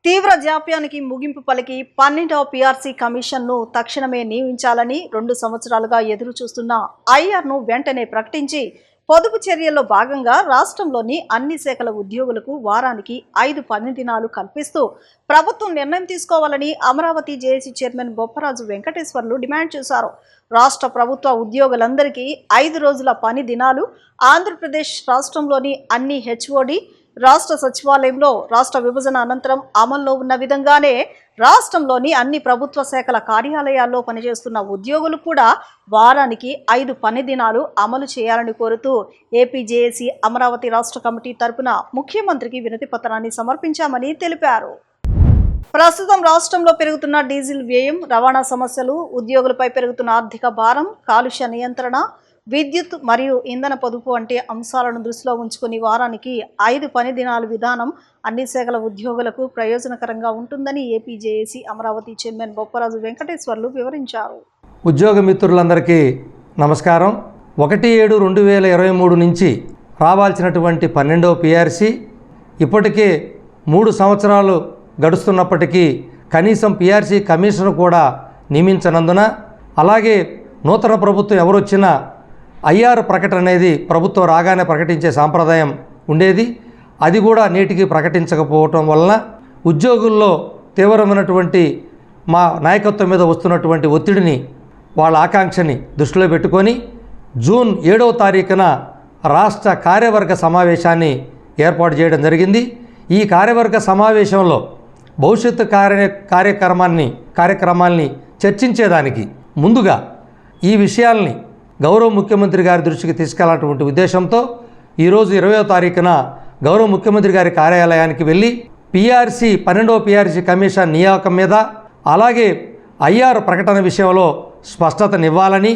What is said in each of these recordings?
తీవ్ర జాప్యానికి ముగింపు పలికి 12వ పీఆర్సీ కమిషన్ను తక్షణమే నియమించాలని 2 సంవత్సరాలుగా ఎదురు చూస్తున్న ఐఆర్ను వెంటనే ప్రకటించి పొదుపు చర్యల్లో భాగంగా రాష్ట్రంలోని అన్ని శాఖల ఉద్యోగులకు వారానికి 5 పని దినాలు కల్పిస్తూ ప్రభుత్వం నిర్ణయం తీసుకోవాలని Amaravati JAC chairman Bopparaju Venkateswarlu demand చేశారు. రాష్ట్ర ప్రభుత్వ ఉద్యోగులందరికీ 5 రోజుల పని దినాలు ఆంధ్రప్రదేశ్ రాష్ట్రంలోని అన్ని హెచ్ఓడి రాష్ట్ర సచివాలయంలో రాష్ట్ర విభజన అనంతరం అమల్లో ఉన్న విధంగానే రాష్ట్రంలోని అన్ని ప్రభుత్వ శాఖల కార్యాలయాల్లో పనిచేస్తున్న ఉద్యోగులు కూడా వారానికి 5 పని దినాలు అమలు చేయాలని కోరుతూ ఏపీ జేఏసీ అమరావతి రాష్ట్ర కమిటీ తరపున ముఖ్యమంత్రికి వినతి పత్రాన్ని సమర్పించామని తెలిపారు. ప్రస్తుతం రాష్ట్రంలో పెరుగుతున్న డీజిల్ వ్యయం, రవాణా సమస్యలు, ఉద్యోగులపై పెరుగుతున్న ఆర్థిక భారం, కాలుష్య నియంత్రణ, విద్యుత్ మరియు ఇంధన పొదుపు వంటి అంశాలను దృష్టిలో ఉంచుకుని వారానికి 5 పని దినాల విధానం అన్ని శాఖల ఉద్యోగులకు ప్రయోజనకరంగా ఉంటుందని AP JAC Amaravati chairman Bopparaju Venkateswarlu వివరించారు. ఉద్యోగ మిత్రులందరికీ నమస్కారం. 1/7/2023 నుంచి రావాల్సినటువంటి 12వ పీఆర్సీ ఇప్పటికే 3 సంవత్సరాలు గడుస్తున్నప్పటికీ కనీసం పీఆర్సీ కమిషన్ కూడా నియమించనందున, అలాగే నూతన ప్రభుత్వం ఎవరొచ్చినా ఐఆర్ ప్రకటన అనేది ప్రభుత్వం రాగానే ప్రకటించే సాంప్రదాయం ఉండేది. అది కూడా నేటికి ప్రకటించకపోవటం వలన ఉద్యోగుల్లో తీవ్రమైనటువంటి మా నాయకత్వం మీద వస్తున్నటువంటి ఒత్తిడిని, వాళ్ళ ఆకాంక్షని దృష్టిలో పెట్టుకొని జూన్ 7వ తారీఖున రాష్ట్ర కార్యవర్గ సమావేశాన్ని ఏర్పాటు చేయడం జరిగింది. ఈ కార్యవర్గ సమావేశంలో భవిష్యత్తు కార్యక్రమాల్ని చర్చించేదానికి ముందుగా ఈ విషయాల్ని గౌరవ ముఖ్యమంత్రి గారి దృష్టికి తీసుకెళ్లాలన్నటువంటి ఉద్దేశంతో ఈరోజు 20వ తారీఖున గౌరవ ముఖ్యమంత్రి గారి కార్యాలయానికి వెళ్ళి పీఆర్సీ 12వ పీఆర్సీ కమిషన్ నియామకం మీద, అలాగే ఐఆర్ ప్రకటన విషయంలో స్పష్టతనివ్వాలని,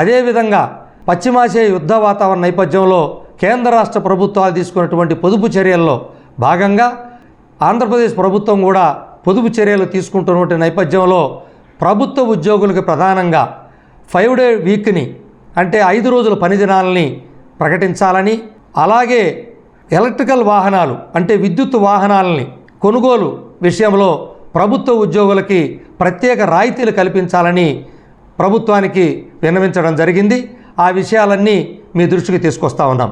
అదేవిధంగా పశ్చిమాసియా యుద్ధ వాతావరణ నేపథ్యంలో కేంద్ర రాష్ట్ర ప్రభుత్వాలు తీసుకున్నటువంటి పొదుపు చర్యల్లో భాగంగా ఆంధ్రప్రదేశ్ ప్రభుత్వం కూడా పొదుపు చర్యలు తీసుకుంటున్నటువంటి నేపథ్యంలో ప్రభుత్వ ఉద్యోగులకు ప్రధానంగా 5 డే వీక్ని అంటే 5 రోజుల పని దినాలని ప్రకటించాలని, అలాగే ఎలక్ట్రికల్ వాహనాలు అంటే విద్యుత్ వాహనాలని కొనుగోలు విషయంలో ప్రభుత్వ ఉద్యోగులకి ప్రత్యేక రాయితీలు కల్పించాలని ప్రభుత్వానికి విన్నవించడం జరిగింది. ఆ విషయాలన్నీ మీ దృష్టికి తీసుకొస్తా ఉన్నాం.